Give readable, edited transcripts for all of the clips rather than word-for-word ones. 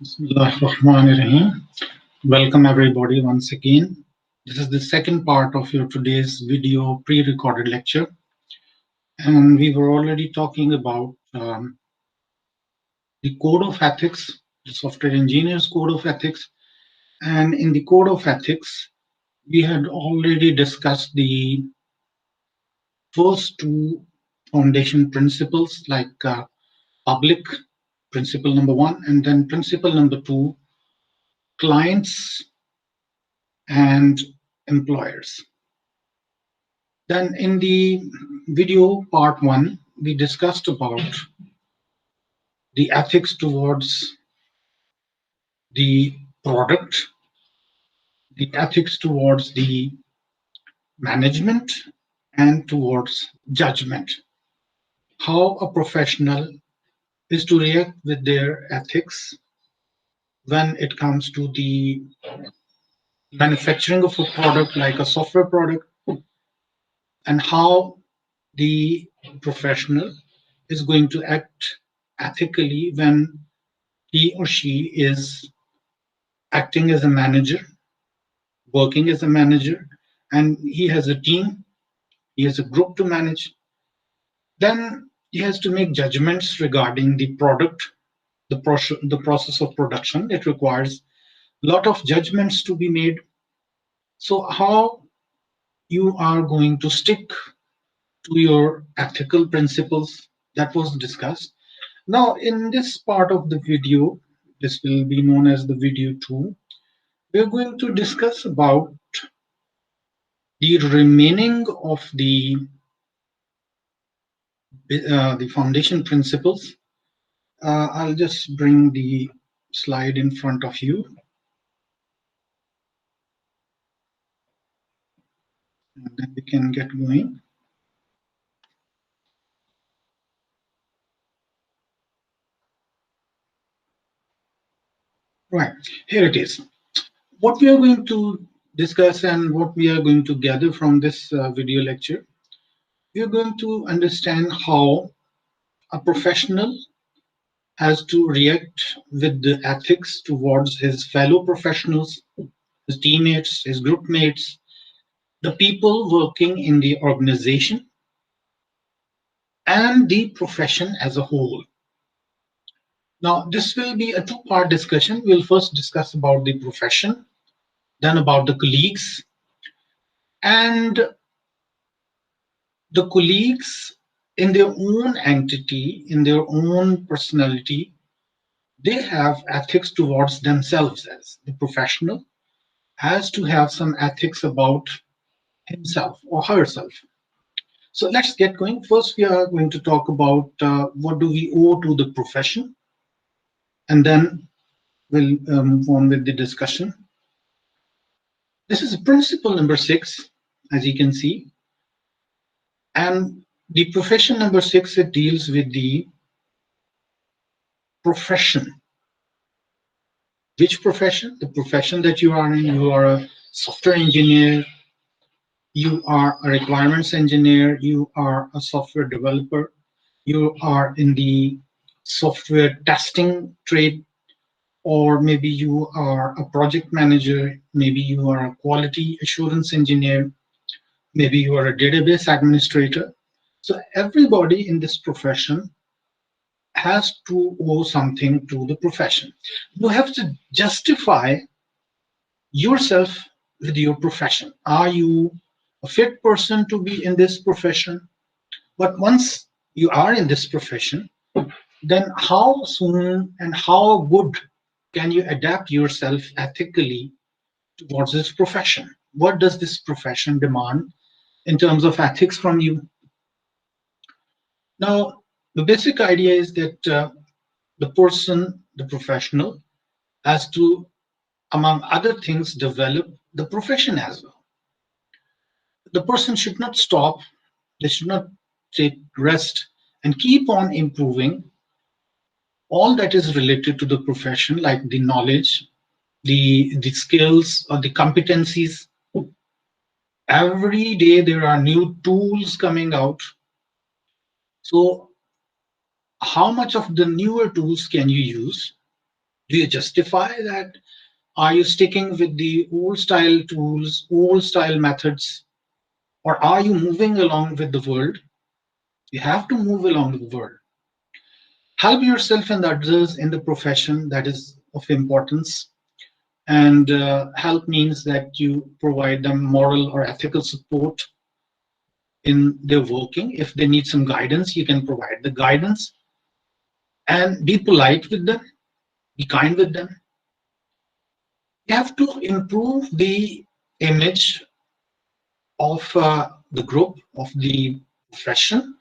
Bismillahirrahmanirrahim. Welcome everybody once again. This is the second part of your today's video pre-recorded lecture, and we were already talking about the code of ethics, the software engineer's code of ethics, and in the code of ethics, we had already discussed the first two foundation principles like public principle number one, and then principle number two, clients and employers. Then in the video part one, we discussed about the ethics towards the product, the ethics towards the management, and towards judgment. How a professional is to react with their ethics when it comes to the manufacturing of a product like a software product, and how the professional is going to act ethically when he or she is acting as a manager, working as a manager, and he has a team, he has a group to manage. Then he has to make judgments regarding the product, the process of production. It requires a lot of judgments to be made. So how you are going to stick to your ethical principles, that was discussed. Now, in this part of the video, this will be known as the video 2, we're going to discuss about the remaining of the foundation principles. I'll just bring the slide in front of you, and then we can get going. Right, here it is. What we are going to discuss and what we are going to gather from this video lecture, we are going to understand how a professional has to react with the ethics towards his fellow professionals, his teammates, his group mates, the people working in the organization, and the profession as a whole. Now, this will be a two-part discussion. We'll first discuss about the profession, then about the colleagues. And the colleagues in their own entity, in their own personality, they have ethics towards themselves. As the professional has to have some ethics about himself or herself. So let's get going. First, we are going to talk about what do we owe to the profession, and then we'll move on with the discussion. This is principle number 6, as you can see, and the profession number 6, it deals with the profession. Which profession? The profession that you are in. You are a software engineer, you are a requirements engineer, you are a software developer, you are in the software testing trade, or maybe you are a project manager, maybe you are a quality assurance engineer, maybe you are a database administrator. So everybody in this profession has to owe something to the profession. You have to justify yourself with your profession. Are you a fit person to be in this profession? But once you are in this profession, then how soon and how good can you adapt yourself ethically towards this profession? What does this profession demand in terms of ethics from you? Now, the basic idea is that the person, the professional, has to, among other things, develop the profession as well. The person should not stop, they should not take rest, and keep on improving all that is related to the profession, like the knowledge, the skills, or the competencies. Every day there are new tools coming out. So how much of the newer tools can you use? Do you justify that? Are you sticking with the old style tools, old style methods, or are you moving along with the world? You have to move along with the world. Help yourself and others in the profession, that is of importance. And help means that you provide them moral or ethical support in their working. If they need some guidance, you can provide the guidance, and be polite with them, be kind with them. You have to improve the image of the group, of the profession,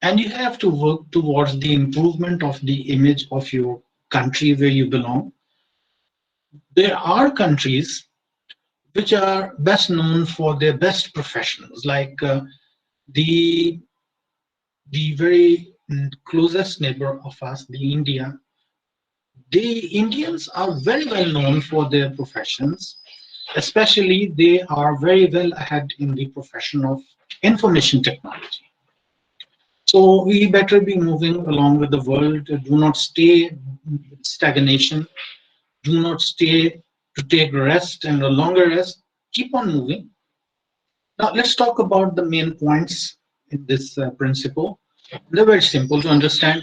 and you have to work towards the improvement of the image of your country where you belong. There are countries which are best known for their best professionals, like the very closest neighbor of us, the India. The Indians are very well known for their professions, especially they are very well ahead in the profession of information technology. So we better be moving along with the world. Do not stay with stagnation. Do not stay to take rest and a longer rest. Keep on moving. Now let's talk about the main points in this principle. They're very simple to understand.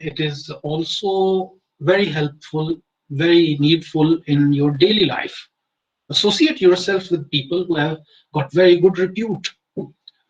it is also very helpful, very needful in your daily life. Associate yourself with people who have got very good repute.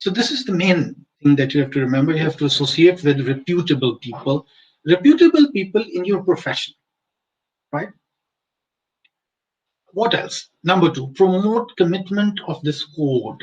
So this is the main thing that you have to remember. You have to associate with reputable people in your profession, right? What else? Number 2, promote commitment of this code.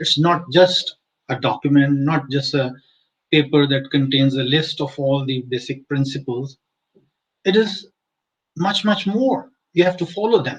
it's not just a document, not just a paper that contains a list of all the basic principles. It is much more. You have to follow them.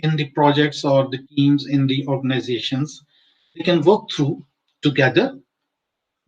in the projects or the teams in the organizations, they can work through together.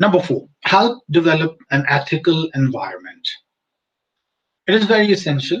Number 4, help develop an ethical environment. It is very essential.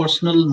personal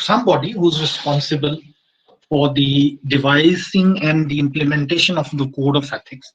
somebody who's responsible for the devising and the implementation of the code of ethics.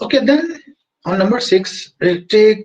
Okay, then on number 6, take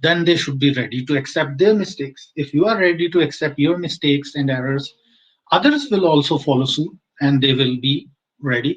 then they should be ready to accept their mistakes. If you are ready to accept your mistakes and errors, others will also follow suit and they will be ready.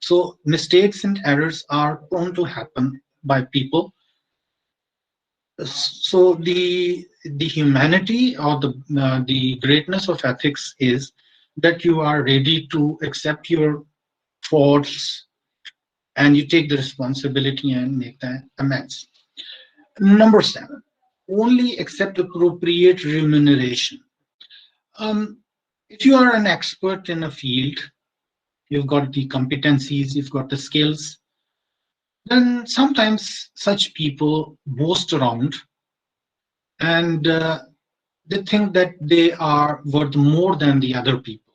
So mistakes and errors are prone to happen by people. So the humanity or the greatness of ethics is that you are ready to accept your faults and you take the responsibility and make the amends. Number 7, only accept appropriate remuneration. If you are an expert in a field, you've got the competencies, you've got the skills, then sometimes such people boast around and they think that they are worth more than the other people.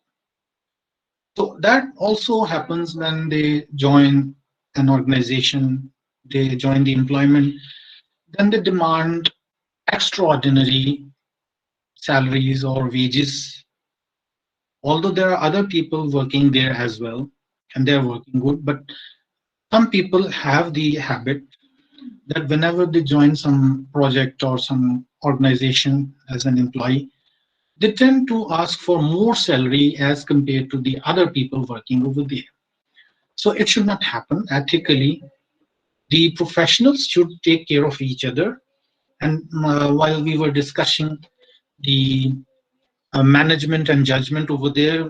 So that also happens when they join an organization, they join the employment, then they demand extraordinary salaries or wages, although there are other people working there as well and they're working good. But some people have the habit that whenever they join some project or some organization as an employee, they tend to ask for more salary as compared to the other people working over there. So it should not happen. Ethically, the professionals should take care of each other. And while we were discussing the management and judgment over there,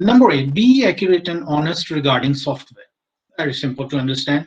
Number 8, be accurate and honest regarding software. Very simple to understand.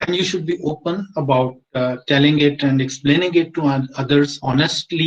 and you should be open about telling it and explaining it to others honestly.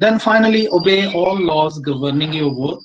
Then finally, obey all laws governing your work.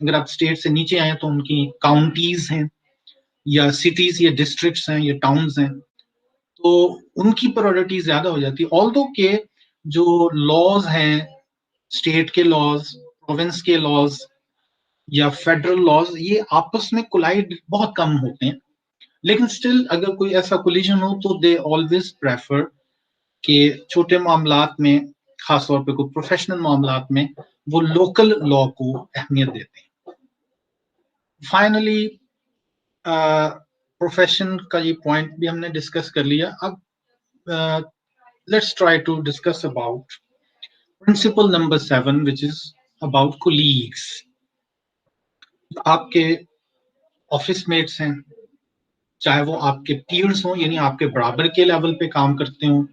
اگر آپ state سے نیچے آئیں تو ان کی counties ہیں یا cities یا ڈسٹرکٹس ہیں یا ٹاؤنز ہیں، تو ان کی پرائورٹی زیادہ ہو جاتی ہے، آلدو کہ جو لاز ہیں، اسٹیٹ کے لاز، پروونس کے لاز یا فیڈرل لاز، یہ آپس میں کولائڈ بہت کم ہوتے ہیں، لیکن اسٹل اگر کوئی ایسا کولیجن ہو تو دے آلویز پریفر کہ چھوٹے معاملات میں، خاص طور پہ کوئی پروفیشنل معاملات میں، وہ لوکل لا کو اہمیت دیتے ہیں۔ فائنلی پروفیشن کا یہ پوائنٹ بھی ہم نے ڈسکس کر لیا، اب let's try to discuss about principle number 7 which is about colleagues۔ آپ کے آفس میٹس ہیں، چاہے وہ آپ کے پیئرس ہوں، یعنی آپ کے برابر کے لیول پہ کام کرتے ہوں،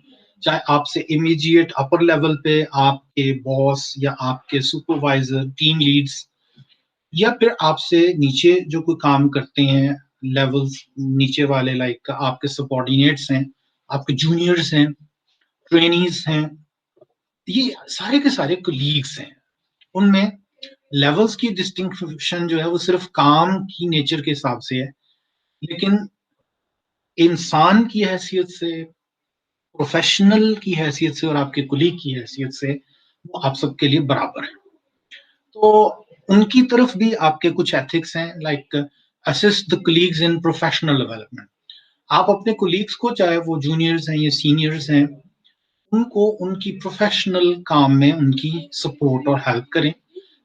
چاہے آپ سے امیجیٹ اپر لیول پہ آپ کے باس یا آپ کے سپروائزر، ٹیم لیڈز، یا پھر آپ سے نیچے جو کوئی کام کرتے ہیں لیولز نیچے والے، لائک آپ کے سبارڈینیٹس ہیں، آپ کے جونیئرس ہیں، ٹرینیز ہیں، یہ سارے کے سارے کولیگس ہیں۔ ان میں لیولز کی ڈسٹنکشن جو ہے وہ صرف کام کی نیچر کے حساب سے ہے، لیکن انسان کی حیثیت سے، پروفیشنل کی حیثیت سے اور آپ کے کولیگ کی حیثیت سے وہ آپ سب کے لیے برابر ہے۔ تو ان کی طرف بھی آپ کے کچھ ایتھکس ہیں، like assist the colleagues in professional development. آپ اپنے کولیگس کو، چاہے وہ جونیئرز ہیں یا سینئرز ہیں، ان کو ان کی پروفیشنل کام میں ان کی سپورٹ اور ہیلپ کریں،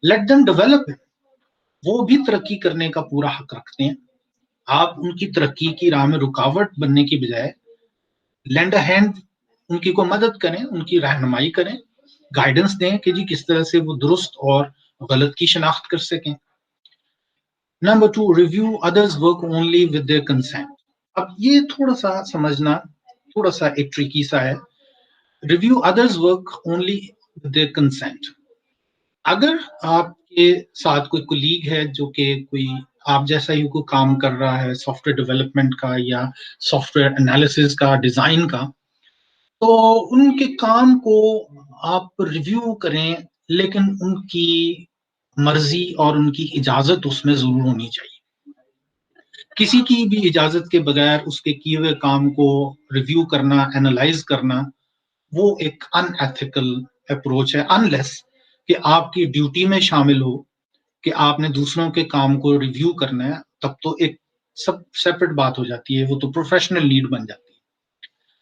لیٹ دم ڈیولپ۔ وہ بھی ترقی کرنے کا پورا حق رکھتے ہیں، آپ ان کی ترقی کی راہ میں رکاوٹ بننے کی بجائے لینڈ اے ہینڈ، ان کی کو مدد کریں، ان کی رہنمائی کریں، گائیڈنس دیں کہ جی کس طرح سے وہ درست اور غلط کی شناخت کر سکیں۔ Number 2، review others work only with their consent. اب یہ تھوڑا سا سمجھنا تھوڑا سا ایک ٹریکی سا ہے، review others work only with their consent. اگر آپ کے ساتھ کوئی کولیگ ہے جو کہ کوئی آپ جیسا ہی کوئی کام کر رہا ہے، سافٹ ویئر ڈیولپمنٹ کا یا سافٹ ویئر انالیسز کا، ڈیزائن کا، تو ان کے کام کو آپ ریویو کریں، لیکن ان کی مرضی اور ان کی اجازت اس میں ضرور ہونی چاہیے۔ کسی کی بھی اجازت کے بغیر اس کے کیے ہوئے کام کو ریویو کرنا، اینالائز کرنا، وہ ایک ان ایتھیکل اپروچ ہے، انلیس کہ آپ کی ڈیوٹی میں شامل ہو کہ آپ نے دوسروں کے کام کو ریویو کرنا ہے، تب تو ایک سب سیپریٹ بات ہو جاتی ہے، وہ تو پروفیشنل نیڈ بن جاتی ہے۔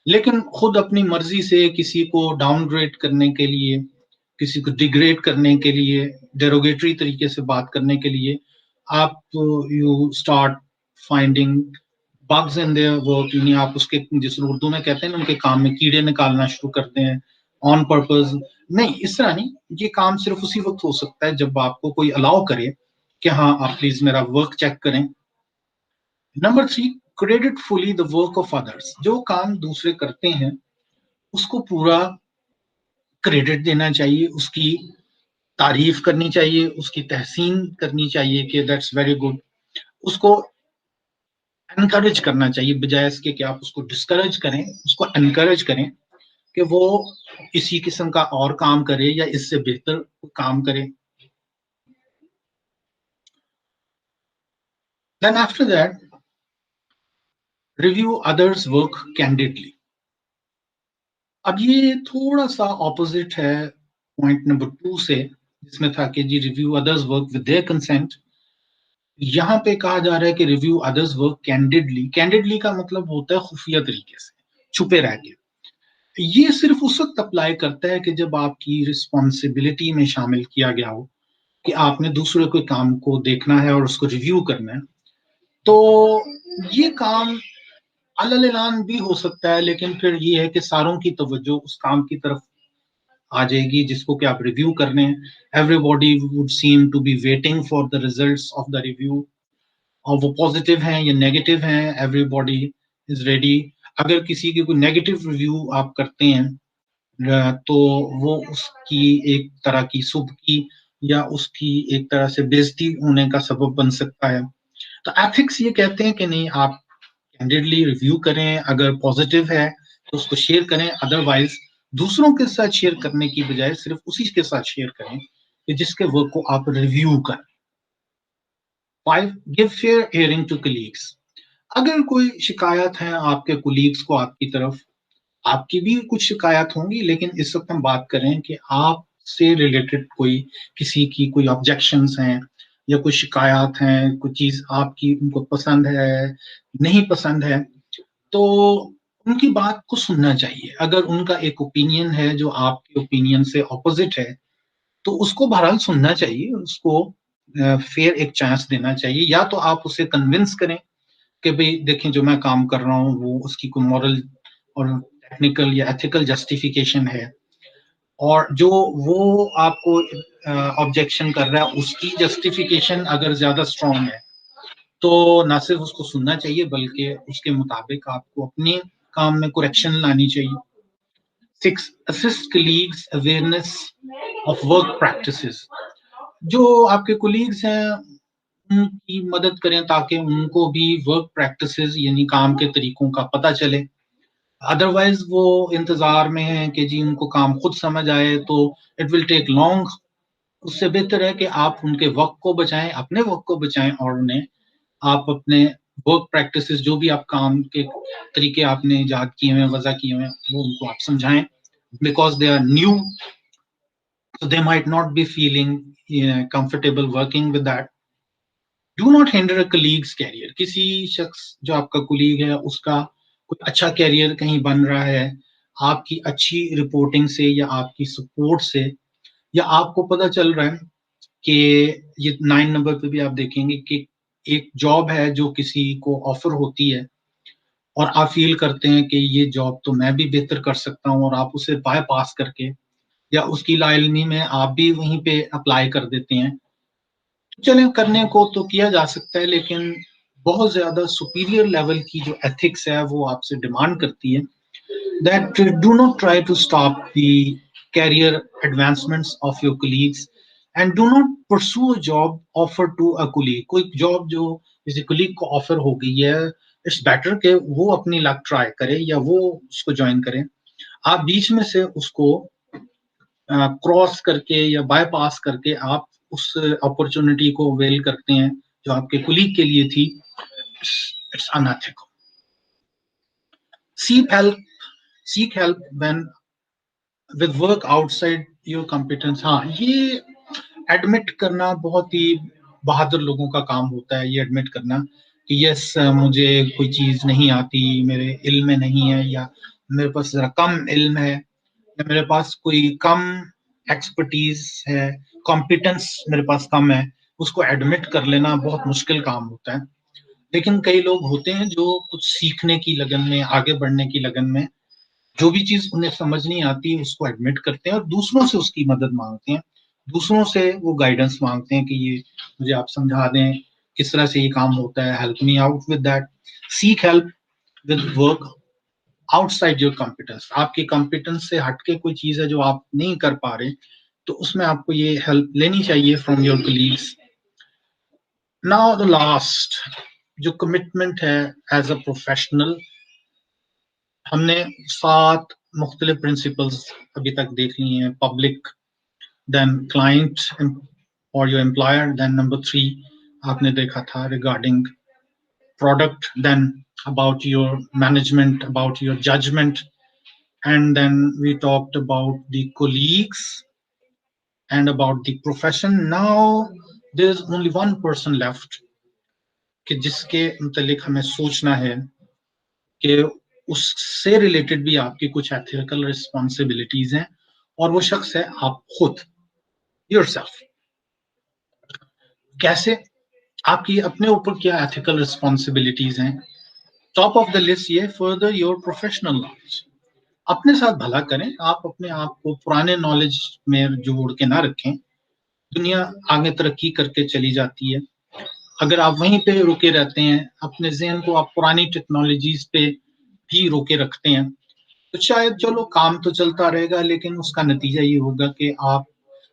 لیکن خود اپنی مرضی سے کسی کو ڈاؤن گریڈ کرنے کے لیے، کسی کو ڈیگریڈ کرنے کے لیے، ڈیروگیٹری طریقے سے بات کرنے کے لیے، آپ you start finding bugs in their work, یعنی آپ اس کے، جس اردو میں کہتے ہیں نا، ان کے کام میں کیڑے نکالنا شروع کرتے ہیں آن پرپز۔ نہیں، اس طرح نہیں، یہ کام صرف اسی وقت ہو سکتا ہے جب آپ کو کوئی الاؤ کرے کہ ہاں آپ پلیز میرا ورک چیک کریں۔ Number 3، credit fully the work of others. جو کام دوسرے کرتے ہیں اس کو پورا کریڈٹ دینا چاہیے، اس کی تعریف کرنی چاہیے، اس کی تحسین کرنی چاہیے کہ دیٹس ویری گڈ۔ اس کو انکریج کرنا چاہیے، بجائے اس کے کہ آپ اس کو ڈسکریج کریں، اس کو انکریج کریں کہ وہ اسی قسم کا اور کام کرے یا اس سے بہتر کام کرے۔ Then after that, review others' work candidly۔ اب یہ تھوڑا سا اپوزٹ ہے پوائنٹ نمبر 2 سے، جس میں تھا کہ جی review others work with their consent. یہاں پہ کہا جا رہا ہے کہ review others work candidly. Candidly کا مطلب ہوتا ہے خفیہ طریقے سے، چھپے رہ کے۔ یہ صرف اس وقت اپلائی کرتا ہے کہ جب آپ کی رسپانسبلٹی میں شامل کیا گیا ہو کہ آپ نے دوسرے کے کام کو دیکھنا ہے اور اس کو ریویو کرنا ہے، تو یہ کام علل اعلان بھی ہو سکتا ہے، لیکن پھر یہ ہے کہ ساروں کی توجہ اس کام کی طرف آ جائے گی جس کو کہ آپ ریویو کر رہے ہیں۔ Everybody would seem to be waiting for the results of the review, اور وہ پازیٹیو ہیں یا نیگیٹو ہیں، ایوری باڈی از ریڈی۔ اگر کسی کی کوئی نیگیٹو ریویو آپ کرتے ہیں تو وہ اس کی ایک طرح کی سبکی یا اس کی ایک طرح سے بےزتی ہونے کا سبب بن سکتا ہے۔ تو ایتھکس یہ کہتے ہیں کہ نہیں، آپ کینڈیڈلی ریویو کریں، اگر پازیٹیو ہے تو اس کو شیئر کریں، ادروائز دوسروں کے ساتھ شیئر کرنے کی بجائے صرف اسی کے ساتھ شیئر کریں کہ جس کے ورک کو آپ ریویو کریں۔ 5, give fair hearing to colleagues. اگر کوئی شکایت ہیں آپ کے کولیگس کو آپ کی طرف، آپ کی بھی کچھ شکایت ہوں گی، لیکن اس وقت ہم بات کریں کہ آپ سے ریلیٹڈ کوئی کسی کی کوئی آبجیکشنز ہیں یا کوئی شکایات ہیں، کوئی چیز آپ کی ان کو پسند ہے نہیں پسند ہے، تو ان کی بات کو سننا چاہیے. اگر ان کا ایک اوپینین ہے جو آپ کے اوپینین سے اپوزٹ ہے، تو اس کو بہرحال سننا چاہیے، اس کو فیئر ایک چانس دینا چاہیے. یا تو آپ اسے کنونس کریں کہ بھئی دیکھیں جو میں کام کر رہا ہوں وہ اس کی کوئی مورل اور ٹیکنیکل یا ایتھیکل جسٹیفیکیشن ہے، اور جو وہ آپ کو آبجیکشن کر رہا ہے اس کی جسٹیفیکیشن اگر زیادہ اسٹرانگ ہے تو نہ صرف اس کو سننا چاہیے بلکہ اس کے مطابق آپ کو اپنے کام میں کریکشن لانی چاہیے. 6, assist colleagues awareness of work practices. جو آپ کے کولیگز ہیں ان کی مدد کریں تاکہ ان کو بھی ورک پریکٹسز یعنی کام کے طریقوں کا پتہ چلے. ادروائز وہ انتظار میں ہیں کہ جی ان کو کام خود سمجھ آئے تو اٹ ول ٹیک لانگ. اس سے بہتر ہے کہ آپ ان کے وقت کو بچائیں، اپنے وقت کو بچائیں، اور انہیں آپ اپنے ورک پریکٹسز جو بھی آپ کام کے طریقے آپ نے ایجاد کیے ہوئے ہیں، وضع کیے ہوئے ہیں، وہ ان کو آپ سمجھائیں. Because they are new so they might not be feeling comfortable working with that. Do not hinder a colleague's career. کسی شخص جو آپ کا کولیگ ہے اس کا کوئی اچھا کیریئر کہیں بن رہا ہے آپ کی اچھی رپورٹنگ سے یا آپ کی سپورٹ سے، یا آپ کو پتہ چل رہا ہے کہ یہ 9 نمبر پہ بھی آپ دیکھیں گے کہ ایک جاب ہے جو کسی کو آفر ہوتی ہے اور آپ فیل کرتے ہیں کہ یہ جاب تو میں بھی بہتر کر سکتا ہوں، اور آپ اسے بائی پاس کر کے یا اس کی لا علمی میں آپ بھی وہیں پہ اپلائی کر دیتے ہیں. چلیں کرنے کو تو کیا جا سکتا ہے، لیکن بہت زیادہ سپیریئر لیول کی جو ایتھکس ہے وہ آپ سے ڈیمانڈ کرتی ہے that do not try to stop the career advancements of your colleagues and do not pursue a job offered to a colleague. کوئی جاب جو کسی کلیگ کو آفر ہو گئی ہے، اٹس بیٹر کہ وہ اپنی لک ٹرائی کرے یا وہ اس کو جوائن کرے. آپ بیچ میں سے اس کو کراس کر کے یا بائی پاس کر کے آپ اس اپرچونٹی کو ویل کرتے ہیں جو آپ کے کولیگ کے لیے تھی. It's unethical. Seek help when with work outside your competence. ہاں، یہ ایڈمٹ کرنا بہت ہی بہادر لوگوں کا کام ہوتا ہے، یہ ایڈمٹ کرنا کہ یس مجھے کوئی چیز نہیں آتی، میرے علم میں نہیں ہے، یا میرے پاس ذرا کم علم ہے، یا میرے پاس کوئی کم ایکسپرٹیز ہے، کمپیٹنس میرے پاس کم ہے. اس کو ایڈمٹ کر لینا بہت مشکل کام ہوتا ہے. لیکن کئی لوگ ہوتے ہیں جو کچھ سیکھنے کی لگن میں، آگے بڑھنے کی لگن میں جو بھی چیز انہیں سمجھ نہیں آتی اس کو ایڈمٹ کرتے ہیں اور دوسروں سے اس کی مدد مانگتے ہیں، دوسروں سے وہ گائیڈنس مانگتے ہیں کہ یہ مجھے آپ سمجھا دیں کس طرح سے یہ کام ہوتا ہے، help me out with that. Seek help with work outside your competence. آپ کی کمپیٹنس سے ہٹ کے کوئی چیز ہے جو آپ نہیں کر پا رہے تو اس میں آپ کو یہ ہیلپ لینی چاہیے from your colleagues. Now the last جو کمٹمنٹ ہے ایز اے پروفیشنل، ہم نے 7 مختلف پرنسپلز ابھی تک دیکھ لی ہیں. پبلک، دین کلائنٹ اور یور امپلائر، دین نمبر 3 آپ نے دیکھا تھا regarding product, then about your management, about your judgment, and then we talked about the colleagues and about the profession. Now there's only one person left کہ جس کے متعلق ہمیں سوچنا ہے کہ اس سے ریلیٹڈ بھی آپ کی کچھ ایتھیکل ریسپانسبلٹیز ہیں، اور وہ شخص ہے آپ خود، yourself. کیسے؟ آپ کی اپنے اوپر کیا ایتھیکل ریسپانسبلٹیز ہیں؟ ٹاپ آف دا لسٹ یہ فردر یور پروفیشنل نالج. اپنے ساتھ بھلا کریں، آپ اپنے آپ کو پرانے نالج میں جوڑ کے نہ رکھیں. دنیا آگے ترقی کر کے چلی جاتی ہے، اگر آپ وہیں پہ رکے رہتے ہیں، اپنے ذہن کو آپ پرانی ٹیکنالوجیز پہ بھی روکے رکھتے ہیں، تو شاید چلو کام تو چلتا رہے گا لیکن اس کا نتیجہ یہ ہوگا کہ آپ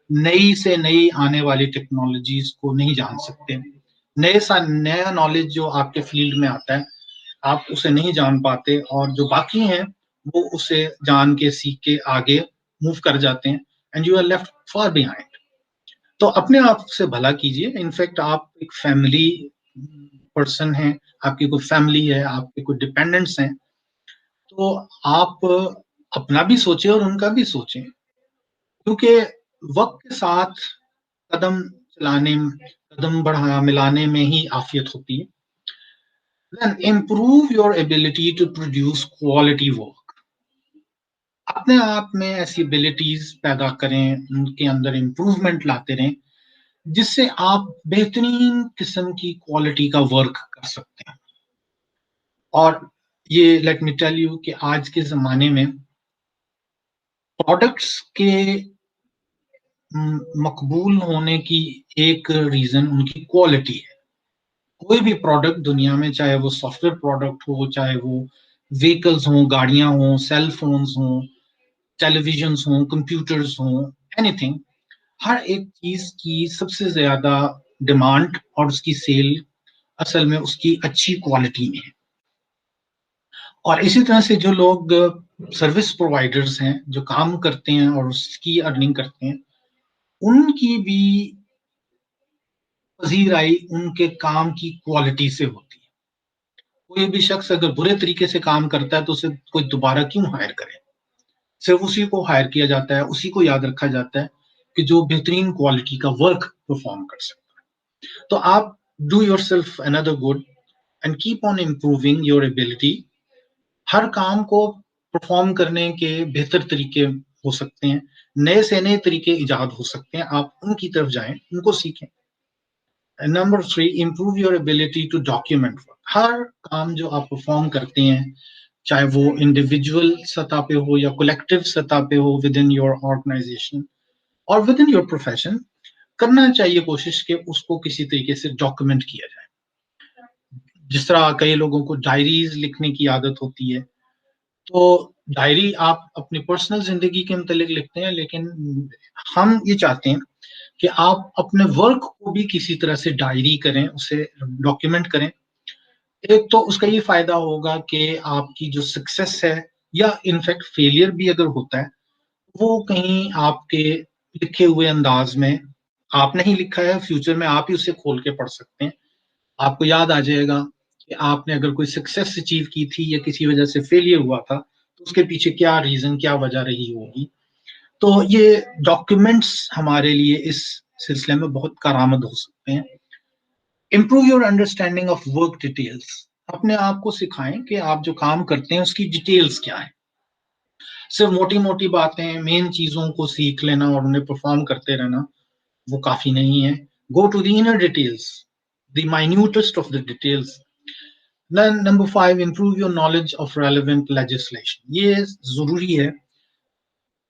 نئی سے نئی آنے والی ٹیکنالوجیز کو نہیں جان سکتے. نیا نالج جو آپ کے فیلڈ میں آتا ہے آپ اسے نہیں جان پاتے، اور جو باقی ہیں وہ اسے جان کے سیکھ کے آگے موو کر جاتے ہیں، and you are left far behind. تو اپنے آپ سے بھلا کیجیے. انفیکٹ آپ ایک فیملی پرسن ہیں, آپ کی کوئی فیملی ہے, آپ کے کوئی ڈپینڈنٹس ہیں, تو آپ اپنا بھی سوچیں اور ان کا بھی سوچیں, کیونکہ وقت کے ساتھ قدم چلانے, قدم بڑھا ملانے میں ہی عافیت ہوتی ہے. Then improve your ability to produce quality work. اپنے آپ میں ایسی ابیلٹیز پیدا کریں, ان کے اندر امپروومنٹ لاتے رہیں, جس سے آپ بہترین قسم کی کوالٹی کا ورک کر سکتے ہیں. اور یہ لیٹ می ٹیل یو کہ آج کے زمانے میں پروڈکٹس کے مقبول ہونے کی ایک ریزن ان کی کوالٹی ہے. کوئی بھی پروڈکٹ دنیا میں, چاہے وہ سافٹ ویئر پروڈکٹ ہو, چاہے وہ ویکلز ہوں, گاڑیاں ہوں, سیل فونز ہوں, ٹیلی ویژنس ہوں, کمپیوٹرز ہوں, اینی تھنگ, ہر ایک چیز کی سب سے زیادہ ڈیمانڈ اور اس کی سیل اصل میں اس کی اچھی کوالٹی میں ہے. اور اسی طرح سے جو لوگ سروس پرووائڈرز ہیں, جو کام کرتے ہیں اور اس کی ارننگ کرتے ہیں, ان کی بھی پذیرائی ان کے کام کی کوالٹی سے ہوتی ہے. کوئی بھی شخص اگر برے طریقے سے کام کرتا ہے تو اسے کوئی دوبارہ کیوں ہائر کرے؟ صرف اسی کو ہائر کیا جاتا ہے, اسی کو یاد رکھا جاتا ہے کہ جو بہترین کوالٹی کا ورک پرفارم کر سکتا ہے. تو آپ ڈو یور سیلف اندر good and keep on improving your ability. ہر کام کو پرفارم کرنے کے بہتر طریقے ہو سکتے ہیں, نئے سے نئے طریقے ایجاد ہو سکتے ہیں, آپ ان کی طرف جائیں, ان کو سیکھیں. Number 3, improve your ability to document. ہر کام جو آپ پرفارم کرتے ہیں, چاہے وہ انڈیویجول سطح پہ ہو یا کولیکٹیو سطح پہ ہو, ود ان یور آرگنائزیشن اور ود ان یور پروفیشن, کرنا چاہیے کوشش کہ اس کو کسی طریقے سے ڈاکیومنٹ کیا جائے. جس طرح کئی لوگوں کو ڈائریز لکھنے کی عادت ہوتی ہے, تو ڈائری آپ اپنی پرسنل زندگی کے متعلق لکھتے ہیں, لیکن ہم یہ چاہتے ہیں کہ آپ اپنے ورک کو بھی کسی طرح سے ڈائری کریں, اسے ڈاکیومنٹ کریں. ایک تو اس کا یہ فائدہ ہوگا کہ آپ کی جو سکسیس ہے, یا انفیکٹ فیلئر بھی اگر ہوتا ہے, وہ کہیں آپ کے لکھے ہوئے انداز میں, آپ نے ہی لکھا ہے, فیوچر میں آپ ہی اسے کھول کے پڑھ سکتے ہیں, آپ کو یاد آ جائے گا کہ آپ نے اگر کوئی سکسیس اچیو کی تھی یا کسی وجہ سے فیلئر ہوا تھا, تو اس کے پیچھے کیا ریزن, کیا وجہ رہی ہوگی. تو یہ ڈاکیومنٹس ہمارے لیے اس سلسلے میں بہت کارآمد ہو سکتے ہیں. Improve your understanding of work details. اپنے آپ کو سکھائیں کہ آپ جو کام کرتے ہیں اس کی ڈیٹیلز کیا ہے. صرف موٹی موٹی باتیں, مین چیزوں کو سیکھ لینا اور انہیں پرفارم کرتے رہنا وہ کافی نہیں ہے. Go to the inner details, the minutest of the details. Number 5, improve your knowledge of relevant legislation. یہ ضروری ہے,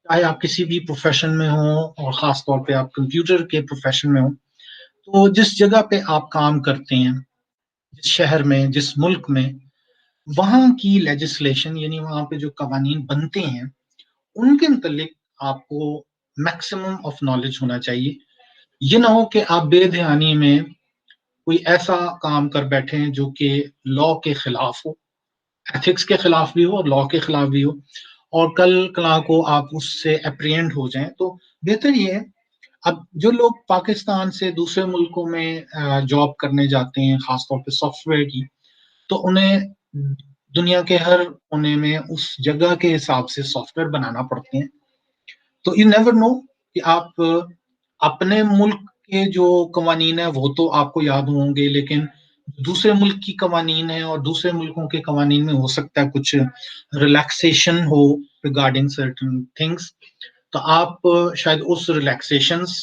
چاہے آپ کسی بھی پروفیشن میں ہوں, اور خاص طور پہ آپ کمپیوٹر کے پروفیشن میں ہوں. تو جس جگہ پہ آپ کام کرتے ہیں, جس شہر میں, جس ملک میں, وہاں کی لیجسلیشن یعنی وہاں پہ جو قوانین بنتے ہیں, ان کے متعلق آپ کو میکسیمم آف نالج ہونا چاہیے. یہ نہ ہو کہ آپ بے دھیانی میں کوئی ایسا کام کر بیٹھے ہیں جو کہ لا کے خلاف ہو, ایتھکس کے خلاف بھی ہو اور لا کے خلاف بھی ہو, اور کل کلا کو آپ اس سے اپریہنڈ ہو جائیں. تو بہتر یہ ہے, اب جو لوگ پاکستان سے دوسرے ملکوں میں جاب کرنے جاتے ہیں, خاص طور پہ سافٹ ویئر کی, تو انہیں دنیا کے ہر کونے میں اس جگہ کے حساب سے سافٹ ویئر بنانا پڑتے ہیں. تو یو نیور نو کہ آپ اپنے ملک کے جو قوانین ہیں وہ تو آپ کو یاد ہوں گے, لیکن دوسرے ملک کی قوانین ہیں اور دوسرے ملکوں کے قوانین میں ہو سکتا ہے کچھ ریلیکسیشن ہو ریگارڈنگ سرٹن تھنگس. تو آپ شاید اس ریلیکسیشنز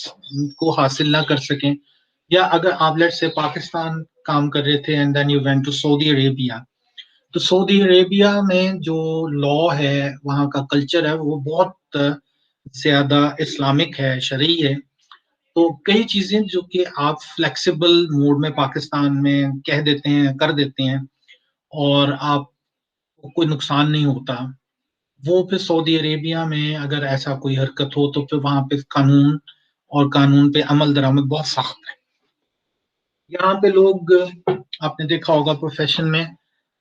کو حاصل نہ کر سکیں. یا اگر آپ لیٹ سے پاکستان کام کر رہے تھے and then you went to Saudi Arabia, تو سعودی عربیہ میں جو لا ہے, وہاں کا کلچر ہے, وہ بہت زیادہ اسلامک ہے, شرعی ہے. تو کئی چیزیں جو کہ آپ فلیکسیبل موڈ میں پاکستان میں کہہ دیتے ہیں, کر دیتے ہیں, اور آپ کو کوئی نقصان نہیں ہوتا, وہ پھر سعودی عربیہ میں اگر ایسا کوئی حرکت ہو تو پھر وہاں پہ قانون اور قانون پہ عمل درآمد بہت سخت ہے. یہاں پہ لوگ, آپ نے دیکھا ہوگا پروفیشن میں,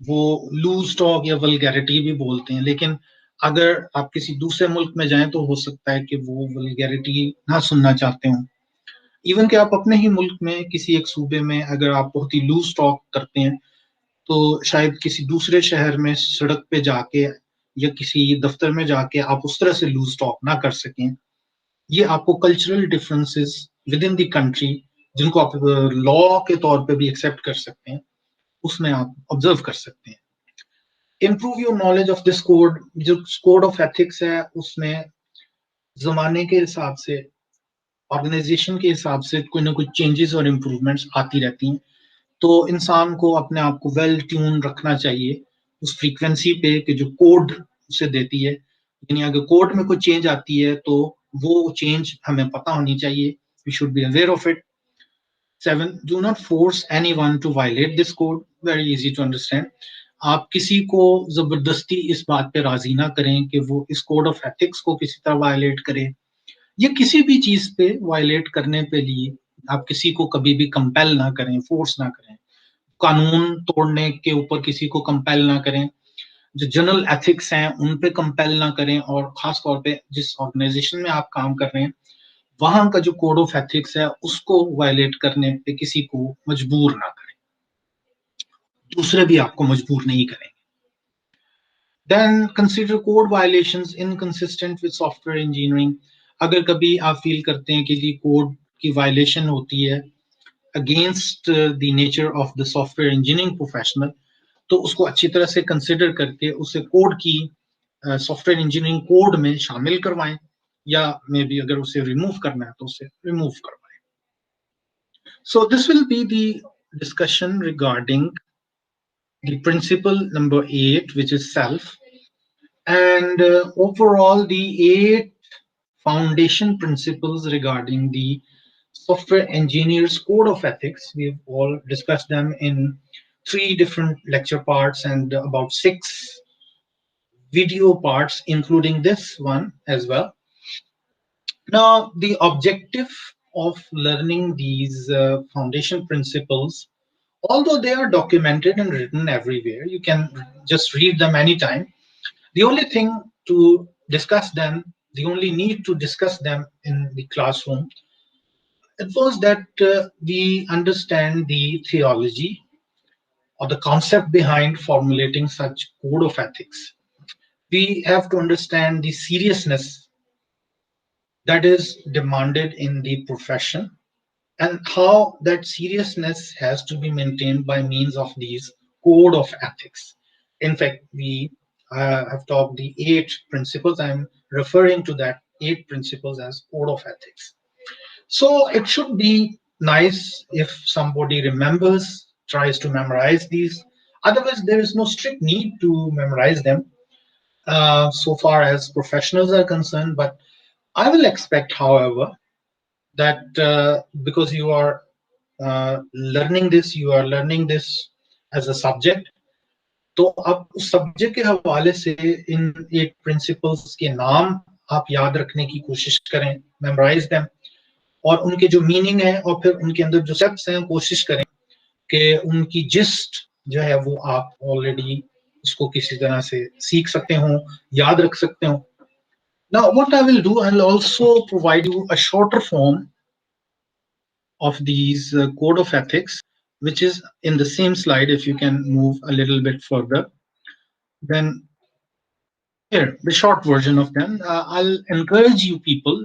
وہ لوز ٹاک یا ولگیرٹی بھی بولتے ہیں, لیکن اگر آپ کسی دوسرے ملک میں جائیں تو ہو سکتا ہے کہ وہ ولگیرٹی نہ سننا چاہتے ہوں. ایون کہ آپ اپنے ہی ملک میں کسی ایک صوبے میں اگر آپ بہت ہی لوز ٹاک کرتے ہیں تو شاید کسی دوسرے شہر میں سڑک پہ جا کے یا کسی دفتر میں جا کے آپ اس طرح سے لوز ٹاک نہ کر سکیں. یہ آپ کو cultural differences with in the country جن کو آپ لا کے طور پہ بھی ایکسیپٹ کر سکتے ہیں اس میں آپ آبزرو کر سکتے ہیں. Improve your knowledge of this code. جو کوڈ آف ایتھکس ہے اس میں زمانے کے حساب سے آرگنائزیشن کے حساب سے کوئی نہ کوئی چینجز اور امپروومنٹس آتی رہتی ہیں. تو انسان کو اپنے آپ کو ویل ٹیون رکھنا چاہیے اس فریکوینسی پہ کہ جو کوڈ اسے دیتی ہے. یعنی اگر کوڈ میں کوئی چینج آتی ہے تو وہ چینج ہمیں پتہ ہونی چاہیے. We should be aware of it. 7. Do not force anyone to violate this code. Very easy to understand. آپ کسی کو زبردستی اس بات پہ راضی نہ کریں کہ وہ اس کوڈ آف ایتھکس کو کسی طرح وائلیٹ کرے یا کسی بھی چیز پہ وائلیٹ کرنے پہ لیے آپ کسی کو کبھی بھی کمپیل نہ کریں, فورس نہ کریں. قانون توڑنے کے اوپر کسی کو کمپیل نہ کریں. جو جنرل ایتھکس ہیں ان پہ کمپیل نہ کریں, اور خاص طور پہ جس آرگنائزیشن میں آپ کام کر رہے ہیں وہاں کا جو کوڈ آف ایتھکس ہے اس کو وائلیٹ کرنے پہ کسی کو مجبور نہ کریں. دوسرے بھی آپ کو مجبور نہیں کریں. Then consider code violations inconsistent with software engineering. اگر کبھی آپ فیل کرتے ہیں کہ جی کوڈ کی وائلیشن ہوتی ہے against the nature of the soft ware engineering professional تو اس کو اچھی طرح سے کنسیڈر کر کے اسے کوڈ کی سافٹ ویئر انجینئرنگ کوڈ میں شامل کروائیں, یا مے بی اگر اسے ریموو کرنا ہے تو اسے ریموو کروائیں. So this will be the discussion regarding the principle number 8, which is self, and overall the 8 foundation principles regarding the software engineers code of ethics. We've all discussed them in 3 different lecture parts and about 6 video parts, including this one as well. Now, the objective of learning these foundation principles, although they are documented and written everywhere, you can just read them anytime. The only thing to discuss them, the only need to discuss them in the classroom, it was that we understand the theology or the concept behind formulating such code of ethics. We have to understand the seriousness that is demanded in the profession and how that seriousness has to be maintained by means of these code of ethics. In fact, we have talked the 8 principles. I'm referring to that 8 principles as code of ethics. So it should be nice if somebody remembers, tries to memorize these. Otherwise, there is no strict need to memorize them so far as professionals are concerned. But I will expect, however, that because you are you are learning this as a subject. تو آپ اس subject کے حوالے سے ان 8 principles کے نام آپ یاد رکھنے کی کوشش کریں, میمورائز دیم, اور ان کے جو میننگ ہے اور پھر ان کے اندر جو اسٹیپس ہیں کوشش کریں کہ ان کی جسٹ جو ہے وہ آپ آلریڈی اس کو کسی طرح سے سیکھ سکتے ہوں, یاد رکھ سکتے ہوں. Now what I will do, I will also provide you a shorter form of these code of ethics, which is in the same slide. If you can move a little bit further, then here the short version of them. I'll encourage you people,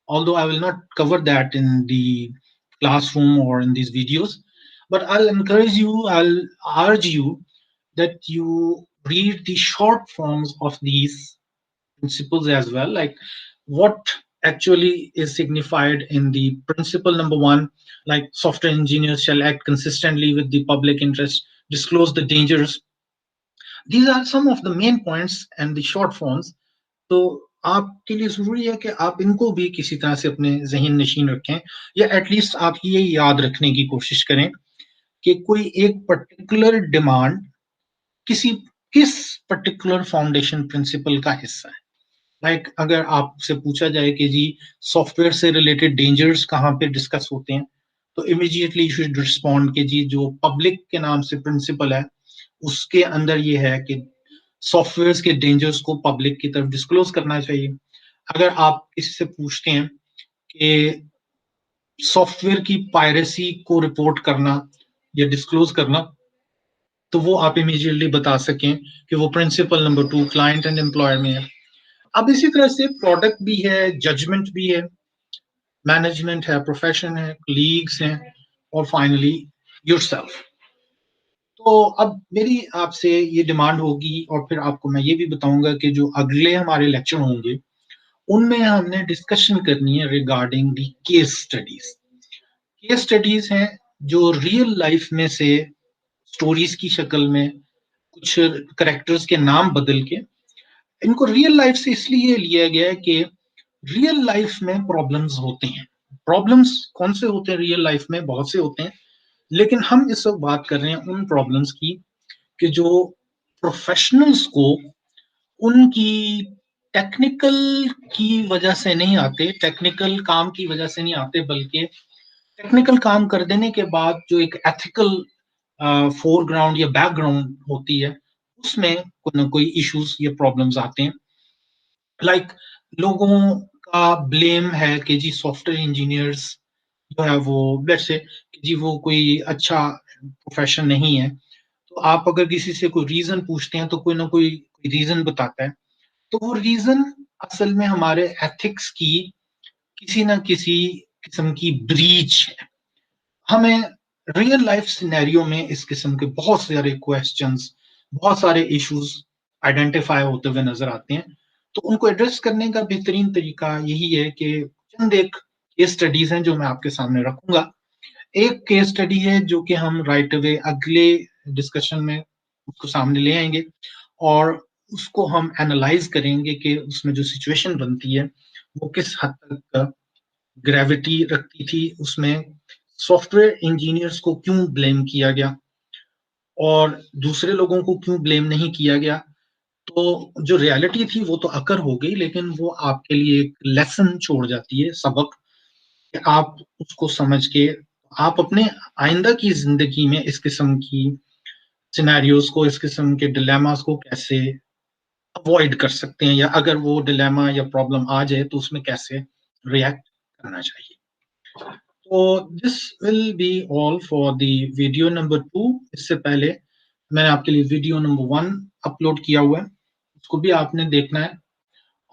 although I will not cover that in the classroom or in these videos, but I'll encourage you, I'll urge you that you read the short forms of these principles as well, like what actually is signified in the principle number 1, like software engineers shall act consistently with the public interest, disclose the dangers. These are some of the main points and the short forms. تو آپ کے لیے ضروری ہے کہ آپ ان کو بھی کسی طرح سے اپنے ذہن نشین رکھیں, یا ایٹ لیسٹ آپ یہ یاد رکھنے کی کوشش کریں کہ کوئی ایک پرٹیکولر ڈیمانڈ کس پرٹیکولر فاؤنڈیشن پرنسپل کا حصہ ہے. لائک اگر آپ سے پوچھا جائے کہ جی سافٹ ویئر سے ریلیٹڈ ڈینجرز کہاں پہ ڈسکس ہوتے ہیں, تو امیڈیٹلی یو شوڈ رسپونڈ کہ جی جو پبلک کے نام سے پرنسپل ہے اس کے اندر یہ ہے کہ سافٹ ویئر کے ڈینجرز کو پبلک کی طرف ڈسکلوز کرنا چاہیے. اگر آپ اس سے پوچھتے ہیں کہ سافٹ ویئر کی پائریسی کو رپورٹ کرنا یا ڈسکلوز کرنا، تو وہ آپ امیجیٹلی بتا سکیں کہ وہ principle number 2 client and employer میں ہے۔ اب اسی طرح سے پروڈکٹ بھی ہے، ججمنٹ بھی ہے، مینجمنٹ ہے، پروفیشن ہے، کلیگس ہیں، اور فائنلی یور سیلف۔ تو اب میری آپ سے یہ ڈیمانڈ ہوگی، اور پھر آپ کو میں یہ بھی بتاؤں گا کہ جو اگلے ہمارے لیکچر ہوں گے ان میں ہم نے ڈسکشن کرنی ہے regarding the case studies. Case studies ہیں جو ریئل لائف میں سے اسٹوریز کی شکل میں کچھ کریکٹرز کے نام بدل کے ان کو ریئل لائف سے اس لیے لیا گیا ہے کہ ریئل لائف میں پرابلمز ہوتے ہیں۔ پرابلمز کون سے ہوتے ہیں ریئل لائف میں؟ بہت سے ہوتے ہیں، لیکن ہم اس وقت بات کر رہے ہیں ان پرابلمز کی کہ جو پروفیشنلز کو ان کی ٹیکنیکل کی وجہ سے نہیں آتے، ٹیکنیکل کام کی وجہ سے نہیں آتے، بلکہ ٹیکنیکل کام کر دینے کے بعد جو ایک ایتھیکل فور گراؤنڈ یا بیک گراؤنڈ ہوتی ہے اس میں کوئی نہ کوئی ایشوز یا پرابلمز آتے ہیں۔ لائک لوگوں کا بلیم ہے کہ جی سافٹ ویئر انجینئرس جو ہے وہ لیٹ سے کہ جی وہ کوئی اچھا پروفیشن نہیں ہے، تو آپ اگر کسی سے کوئی ریزن پوچھتے ہیں تو کوئی نہ کوئی ریزن بتاتا ہے، تو وہ ریزن اصل میں ہمارے ایتھکس کی کسی نہ کسی قسم کی بریچ ہے۔ ہمیں ریئل لائف سینیریو میں اس قسم کے بہت سارے کویسچنز، بہت سارے ایشوز آئیڈینٹیفائی ہوتے ہوئے نظر آتے ہیں، تو ان کو ایڈریس کرنے کا بہترین طریقہ یہی ہے کہ چند ایک کیس اسٹڈیز ہیں جو میں آپ کے سامنے رکھوں گا۔ ایک کیس اسٹڈی ہے جو کہ ہم رائٹ اوے اگلے ڈسکشن میں اس کو سامنے لے آئیں گے، اور اس کو ہم اینالائز کریں گے کہ اس میں جو سچویشن بنتی ہے وہ کس حد تک گریوٹی رکھتی تھی، اس میں سافٹ ویئر انجینئرس کو کیوں بلیم کیا گیا اور دوسرے لوگوں کو کیوں بلیم نہیں کیا گیا۔ تو جو ریالٹی تھی وہ تو اکر ہو گئی، لیکن وہ آپ کے لیے ایک لیسن چھوڑ جاتی ہے، سبق، کہ آپ اس کو سمجھ کے آپ اپنے آئندہ کی زندگی میں اس قسم کی سینیریوز کو، اس قسم کے ڈیلیماز کو کیسے اوائڈ کر سکتے ہیں، یا اگر وہ ڈیلیما یا پرابلم آ جائے تو اس میں کیسے ریئیکٹ کرنا چاہیے۔ تو this will be all for the video number 2۔ اس سے پہلے میں نے آپ کے لیے ویڈیو نمبر 1 اپلوڈ کیا ہوا ہے، اس کو بھی آپ نے دیکھنا ہے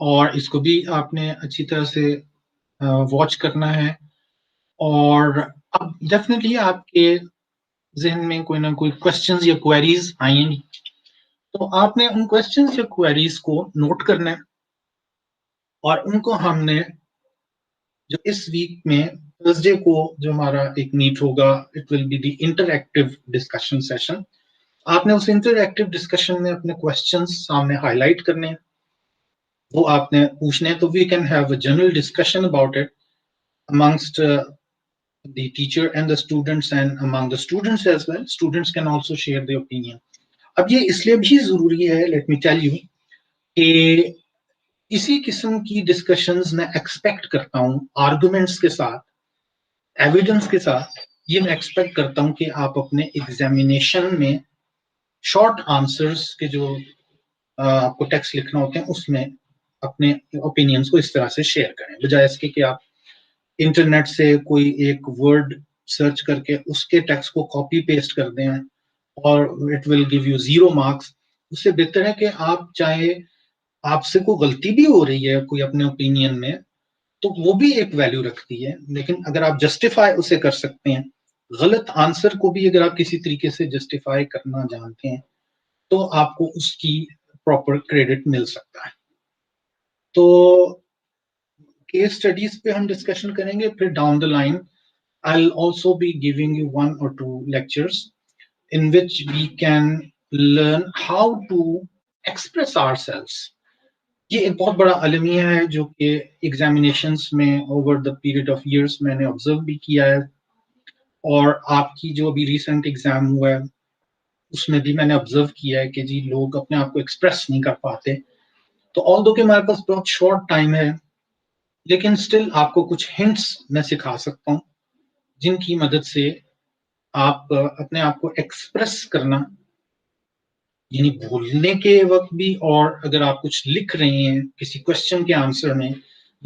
اور اس کو بھی آپ نے اچھی طرح سے واچ کرنا ہے۔ اور اب ڈیفینیٹلی آپ کے ذہن میں کوئی نہ کوئی کوشچنز یا کوئریز آئیں گی، تو آپ نے ان کوشچنز یا کوئریز کو نوٹ کرنا ہے، اور ان کو ہم نے جو اس ویک میں تھرسڈے کو جو ہمارا ایک میٹ ہوگا، it will be the interactive discussion session. آپ نے اس انٹر ایکٹیو ڈسکشن میں اپنے کوشچنز سامنے ہائی لائٹ کرنے ہیں، وہ آپ نے پوچھنے ہیں، تو we can have a general discussion about it amongst the teacher and the students and among the students as well. Students can also share their opinion. اب یہ اس لیے بھی ضروری ہے، لیٹ می ٹیل یو، کہ اسی قسم کی ڈسکشنز میں ایکسپیکٹ کرتا ہوں آرگومنٹس کے ساتھ، ایویڈنس کے ساتھ، یہ میں ایکسپیکٹ کرتا ہوں کہ آپ اپنے ایگزامینیشن میں شارٹ آنسرز کے جو آپ کو ٹیکسٹ لکھنا ہوتے ہیں اس میں اپنے اوپینینس کو اس طرح سے شیئر کریں، بجائے اس کے کہ آپ انٹرنیٹ سے کوئی ایک ورڈ سرچ کر کے اس کے ٹیکسٹ کو کاپی پیسٹ کر دیں اور it will give you 0 marks. اس سے بہتر ہے کہ آپ چاہے آپ سے کوئی غلطی بھی ہو رہی ہے کوئی اپنے اوپینین میں تو وہ بھی ایک ویلیو رکھتی ہے، لیکن اگر آپ جسٹیفائی اسے کر سکتے ہیں، غلط آنسر کو بھی اگر آپ کسی طریقے سے جسٹیفائی کرنا جانتے ہیں تو آپ کو اس کی پراپر کریڈٹ مل سکتا ہے۔ تو کیس اسٹڈیز پہ ہم ڈسکشن کریں گے، پھر down the line I'll also be giving you 1 or 2 lectures in which we can learn how to express ourselves۔ یہ ایک بہت بڑا المیہ ہے جو کہ ایگزامینیشنس میں over the period of years میں نے آبزرو بھی کیا ہے، اور آپ کی جو ابھی ریسنٹ ایگزام ہوا ہے اس میں بھی میں نے آبزرو کیا ہے کہ جی لوگ اپنے آپ کو ایکسپریس نہیں کر پاتے۔ تو آل دو کہ ہمارے پاس بہت شارٹ ٹائم ہے، لیکن اسٹل آپ کو کچھ ہنٹس میں سکھا سکتا ہوں جن کی مدد سے آپ اپنے آپ کو ایکسپریس کرنا، یعنی بھولنے کے وقت بھی، اور اگر آپ کچھ لکھ رہے ہیں کسی کوشچن کے آنسر میں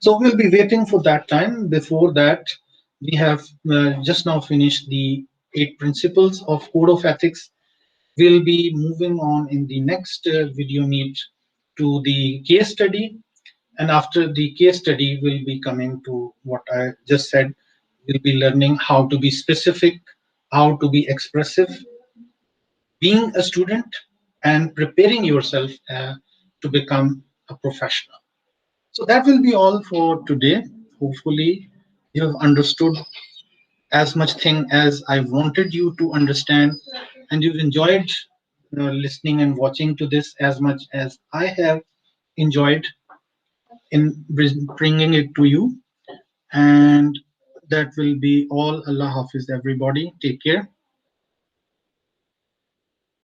So we'll be waiting for that time. Before that, we have just now finished the 8 principles of Code of Ethics. We'll be moving on in the next video meet to the case study. And after the case study, we'll be coming to what I just said. We'll be learning how to be specific, how to be expressive, being a student, and preparing yourself to become a professional. So that will be all for today. Hopefully, you have understood as much thing as I wanted you to understand, and you've enjoyed listening and watching to this as much as I have enjoyed in bringing it to you. And that will be all. Allah Hafiz, everybody. Take care.